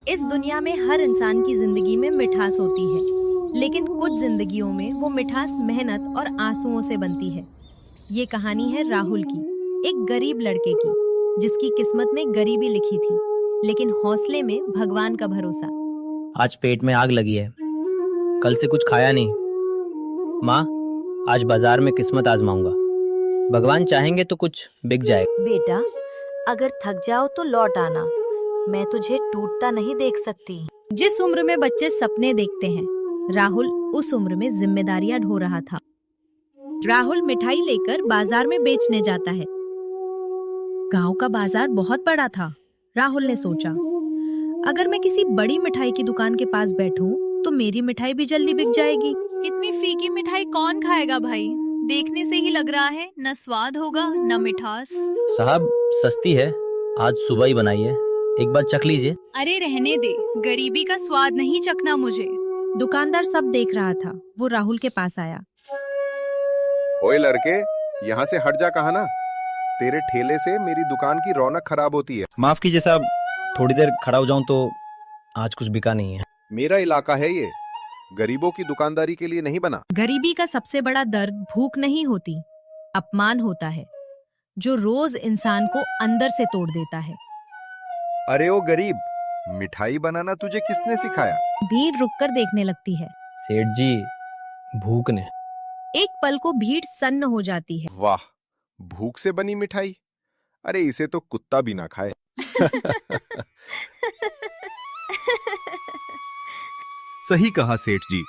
इस दुनिया में हर इंसान की जिंदगी में मिठास होती है, लेकिन कुछ जिंदगियों में वो मिठास मेहनत और आंसुओं से बनती है। ये कहानी है राहुल की, एक गरीब लड़के की, जिसकी किस्मत में गरीबी लिखी थी, लेकिन हौसले में भगवान का भरोसा। आज पेट में आग लगी है, कल से कुछ खाया नहीं। माँ, आज बाजार में किस्मत आजमाऊंगा, भगवान चाहेंगे तो कुछ बिक जाएगा। बेटा, अगर थक जाओ तो लौट आना, मैं तुझे टूटता नहीं देख सकती। जिस उम्र में बच्चे सपने देखते हैं, राहुल उस उम्र में जिम्मेदारियां ढो रहा था। राहुल मिठाई लेकर बाजार में बेचने जाता है। गांव का बाजार बहुत बड़ा था। राहुल ने सोचा, अगर मैं किसी बड़ी मिठाई की दुकान के पास बैठूं, तो मेरी मिठाई भी जल्दी बिक जाएगी। इतनी फीकी मिठाई कौन खाएगा भाई? देखने से ही लग रहा है न स्वाद होगा न मिठास। साहब, सस्ती है, आज सुबह ही बनाई है, एक बार चख लीजिए। अरे रहने दे, गरीबी का स्वाद नहीं चखना मुझे। दुकानदार सब देख रहा था। वो राहुल के पास आया। ओए लड़के, यहाँ से हट जा। कहा ना, तेरे ठेले से मेरी दुकान की रौनक खराब होती है। माफ कीजिए साहब, थोड़ी देर खड़ा हो जाऊं तो आज कुछ बिका नहीं है। मेरा इलाका है ये, गरीबों की दुकानदारी के लिए नहीं बना। गरीबी का सबसे बड़ा दर्द भूख नहीं होती, अपमान होता है, जो रोज इंसान को अंदर से तोड़ देता है। अरे ओ गरीब, मिठाई बनाना तुझे किसने सिखाया? भीड़ रुककर देखने लगती है। सेठ जी, भूख ने। एक पल को भीड़ सन्न हो जाती है। वाह, भूख से बनी मिठाई? अरे इसे तो कुत्ता भी ना खाए। सही कहा सेठ जी,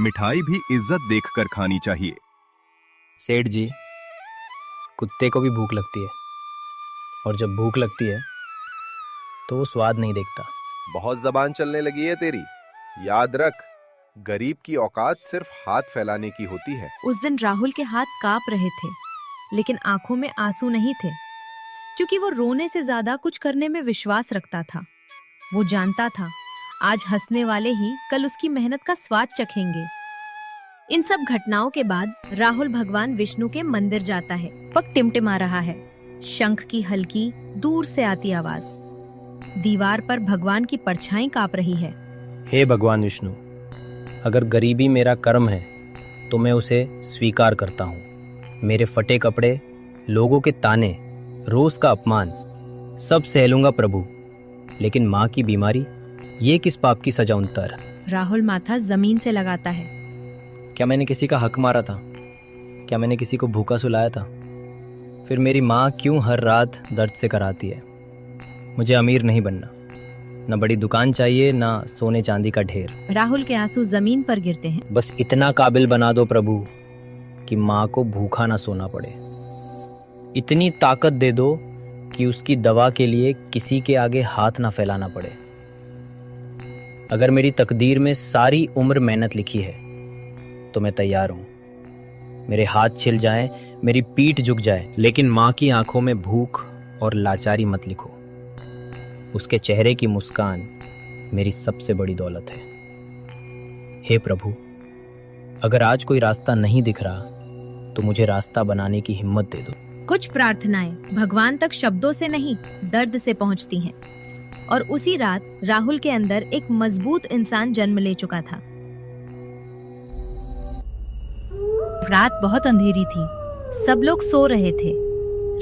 मिठाई भी इज्जत देखकर खानी चाहिए। सेठ जी, कुत्ते को भी भूख लगती है, और जब भूख लगती है तो वो स्वाद नहीं देखता। बहुत जबान चलने लगी है तेरी। याद रख, गरीब की औकात सिर्फ हाथ फैलाने की होती है। उस दिन राहुल के हाथ कांप रहे थे, लेकिन आंखों में आंसू नहीं थे, क्योंकि वो रोने से ज्यादा कुछ करने में विश्वास रखता था। वो जानता था, आज हंसने वाले ही कल उसकी मेहनत का स्वाद चखेंगे। इन सब घटनाओं के बाद राहुल भगवान विष्णु के मंदिर जाता है। पग टिमटिमा रहा है, शंख की हल्की दूर से आती आवाज। दीवार पर भगवान की परछाई कांप रही है। हे भगवान विष्णु, अगर गरीबी मेरा कर्म है तो मैं उसे स्वीकार करता हूँ। मेरे फटे कपड़े, लोगों के ताने, रोज का अपमान सब सह लूंगा प्रभु, लेकिन माँ की बीमारी, ये किस पाप की सजा उतर। राहुल माथा जमीन से लगाता है। क्या मैंने किसी का हक मारा था? क्या मैंने किसी को भूखा सुलाया था? फिर मेरी माँ क्यों हर रात दर्द से कराती है? मुझे अमीर नहीं बनना, न बड़ी दुकान चाहिए, न सोने चांदी का ढेर। राहुल के आंसू जमीन पर गिरते हैं। बस इतना काबिल बना दो प्रभु कि माँ को भूखा ना सोना पड़े। इतनी ताकत दे दो कि उसकी दवा के लिए किसी के आगे हाथ ना फैलाना पड़े। अगर मेरी तकदीर में सारी उम्र मेहनत लिखी है तो मैं तैयार हूँ। मेरे हाथ छिल जाएं, मेरी पीठ झुक जाए, लेकिन माँ की आंखों में भूख और लाचारी मत लिखो। उसके चेहरे की मुस्कान मेरी सबसे बड़ी दौलत है। हे प्रभु, अगर आज कोई रास्ता नहीं दिख रहा तो मुझे रास्ता बनाने की हिम्मत दे दो। कुछ प्रार्थनाएं भगवान तक शब्दों से नहीं, दर्द से पहुंचती हैं। और उसी रात राहुल के अंदर एक मजबूत इंसान जन्म ले चुका था। रात बहुत अंधेरी थी, सब लोग सो रहे थे।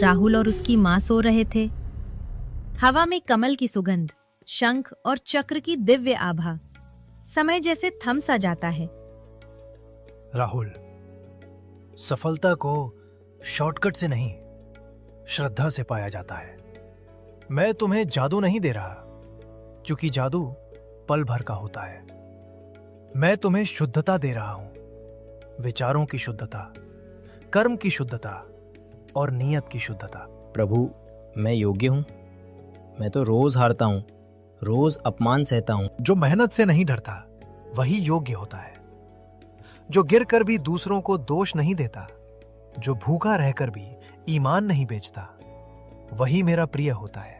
राहुल और उसकी माँ सो रहे थे। हवा में कमल की सुगंध, शंख और चक्र की दिव्य आभा। समय जैसे थम सा जाता है। राहुल, सफलता को शॉर्टकट से नहीं, श्रद्धा से पाया जाता है। मैं तुम्हें जादू नहीं दे रहा, क्योंकि जादू पल भर का होता है। मैं तुम्हें शुद्धता दे रहा हूं, विचारों की शुद्धता, कर्म की शुद्धता और नियत की शुद्धता। प्रभु, मैं योग्य हूँ? मैं तो रोज हारता हूँ, रोज अपमान सहता हूँ। जो मेहनत से नहीं डरता वही योग्य होता है। जो गिरकर भी दूसरों को दोष नहीं देता, जो भूखा रहकर भी ईमान नहीं बेचता, वही मेरा प्रिय होता है।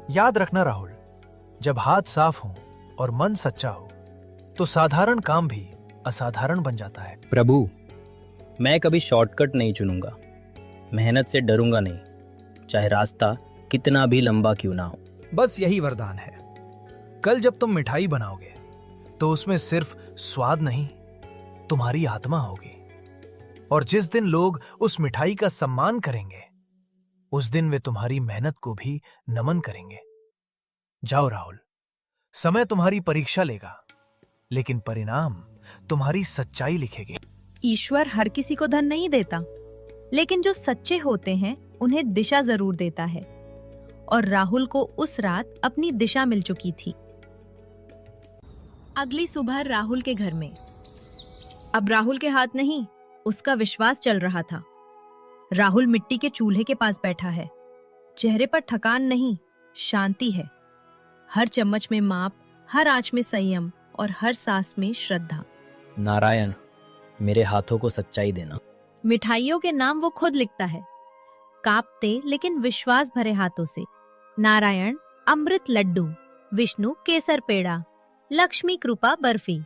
याद रखना राहुल, जब हाथ साफ हो और मन सच्चा हो तो साधारण काम भी असाधारण बन जाता है। प्रभु, मैं कभी शॉर्टकट नहीं चुनूंगा, मेहनत से डरूंगा नहीं, चाहे रास्ता कितना भी लंबा क्यों ना हो। बस यही वरदान है। कल जब तुम मिठाई बनाओगे तो उसमें सिर्फ स्वाद नहीं, तुम्हारी आत्मा होगी। और जिस दिन लोग उस मिठाई का सम्मान करेंगे, उस दिन वे तुम्हारी मेहनत को भी नमन करेंगे। जाओ राहुल, समय तुम्हारी परीक्षा लेगा, लेकिन परिणाम तुम्हारी सच्चाई लिखेगी। ईश्वर हर किसी को धन नहीं देता, लेकिन जो सच्चे होते हैं उन्हें दिशा जरूर देता है। और राहुल को उस रात अपनी दिशा मिल चुकी थी। अगली सुबह राहुल के घर में अब राहुल के हाथ नहीं, उसका विश्वास चल रहा था। राहुल मिट्टी के चूल्हे के पास बैठा है। चेहरे पर थकान नहीं, शांति है। हर चम्मच में माप, हर आंच में संयम और हर सांस में श्रद्धा। नारायण, मेरे हाथों को सच्चाई देना। मिठाइयों के नाम वो खुद लिखता है, कांपते लेकिन विश्वास भरे हाथों से। नारायण अमृत लड्डू, विष्णु केसर पेड़ा, लक्ष्मी कृपा बर्फी,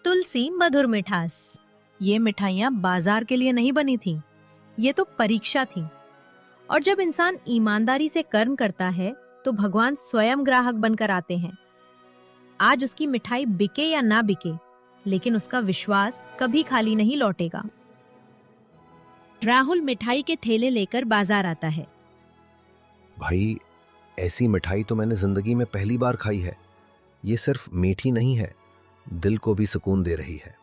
तुलसी मधुर मिठास। ये मिठाइयाँ बाजार के लिए नहीं बनी थीं, ये तो परीक्षा थी। और जब इंसान ईमानदारी से कर्म करता है तो भगवान स्वयं ग्राहक बनकर आते हैं। आज उसकी मिठाई बिके या ना बिके, लेकिन उसका विश्वास कभी खाली नहीं लौटेगा। राहुल मिठाई के थैले लेकर बाजार आता है। भाई, ऐसी मिठाई तो मैंने जिंदगी में पहली बार खाई है। ये सिर्फ मीठी नहीं है, दिल को भी सुकून दे रही है।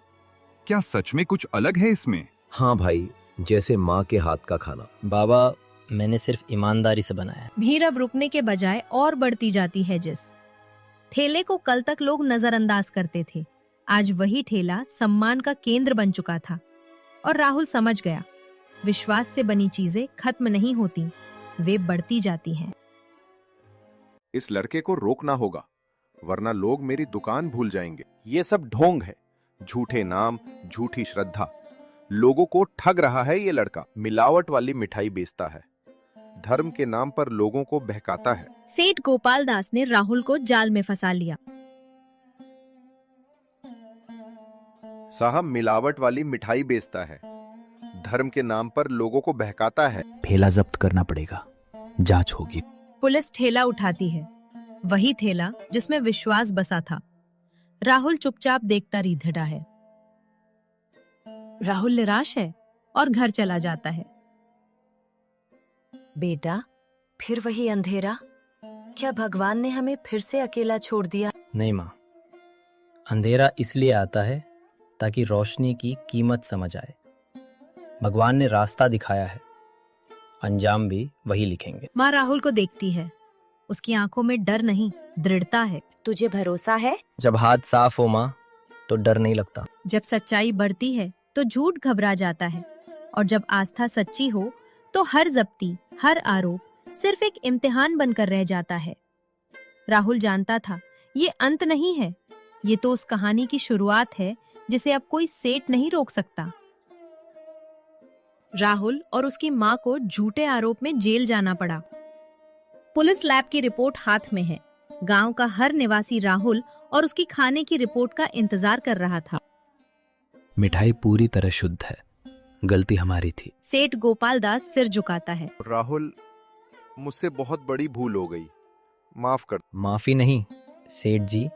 क्या सच में कुछ अलग है इसमें? हाँ भाई, जैसे माँ के हाथ का खाना। बाबा, मैंने सिर्फ ईमानदारी से बनाया। भीड़ अब रुकने के बजाय और बढ़ती जाती है। जिस ठेले को कल तक लोग नजरअंदाज करते थे, आज वही ठेला सम्मान का केंद्र बन चुका था। और राहुल समझ गया, विश्वास से बनी चीजें खत्म नहीं होती, वे बढ़ती जाती हैं। इस लड़के को रोकना होगा, वरना लोग मेरी दुकान भूल जाएंगे। ये सब ढोंग है, झूठे नाम, झूठी श्रद्धा। लोगों को ठग रहा है ये लड़का। मिलावट वाली मिठाई बेचता है, धर्म के नाम पर लोगों को बहकाता है। सेठ गोपाल दास ने राहुल को जाल में फंसा लिया। साहब, मिलावट वाली मिठाई बेचता है, धर्म के नाम पर लोगों को बहकाता है। ठेला जब्त करना पड़ेगा, जांच होगी। पुलिस ठेला उठाती है, वही ठेला जिसमें विश्वास बसा था। राहुल चुपचाप देखता रीधड़ा है। राहुल निराश है और घर चला जाता है। बेटा, फिर वही अंधेरा? क्या भगवान ने हमें फिर से अकेला छोड़ दिया? नहीं माँ, अंधेरा इसलिए आता है ताकि रोशनी की कीमत समझ आए। भगवान ने रास्ता दिखाया है, अंजाम भी वही लिखेंगे। माँ राहुल को देखती है, उसकी आंखों में डर नहीं, दृढ़ता है। तुझे भरोसा है? जब हाथ साफ हो माँ, तो डर नहीं लगता। जब सच्चाई बढ़ती है तो झूठ घबरा जाता है, और जब आस्था सच्ची हो तो हर जब्ती, हर आरोप सिर्फ एक इम्तिहान बनकर रह जाता है। राहुल जानता था, ये अंत नहीं है, ये तो उस कहानी की शुरुआत है जिसे अब कोई सेठ नहीं रोक सकता। राहुल और उसकी माँ को झूठे आरोप में जेल जाना पड़ा। पुलिस लैब की रिपोर्ट हाथ में है। गांव का हर निवासी राहुल और उसकी खाने की रिपोर्ट का इंतजार कर रहा था। मिठाई पूरी तरह शुद्ध है, गलती हमारी थी। सेठ गोपाल दास सिर झुकाता है। राहुल, मुझसे बहुत बड़ी भूल हो गई, माफ कर। माफी नहीं सेठ जी,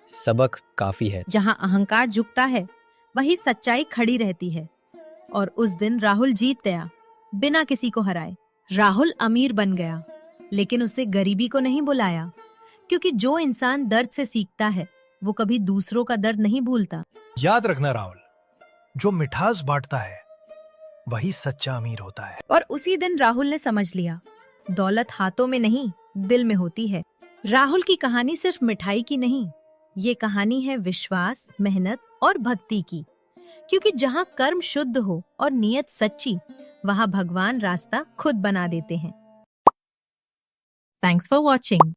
सबक काफी है। जहां अहंकार झुकता है, वही सच्चाई खड़ी रहती है। और उस दिन राहुल जीत गया, बिना किसी को हराए। राहुल अमीर बन गया, लेकिन उसने गरीबी को नहीं बुलाया, क्योंकि जो इंसान दर्द से सीखता है वो कभी दूसरों का दर्द नहीं भूलता। याद रखना राहुल, जो मिठास बांटता है वही सच्चा अमीर होता है। और उसी दिन राहुल ने समझ लिया, दौलत हाथों में नहीं, दिल में होती है। राहुल की कहानी सिर्फ मिठाई की नहीं, ये कहानी है विश्वास, मेहनत और भक्ति की। क्योंकि जहाँ कर्म शुद्ध हो और नियत सच्ची, वहाँ भगवान रास्ता खुद बना देते हैं। Thanks for watching.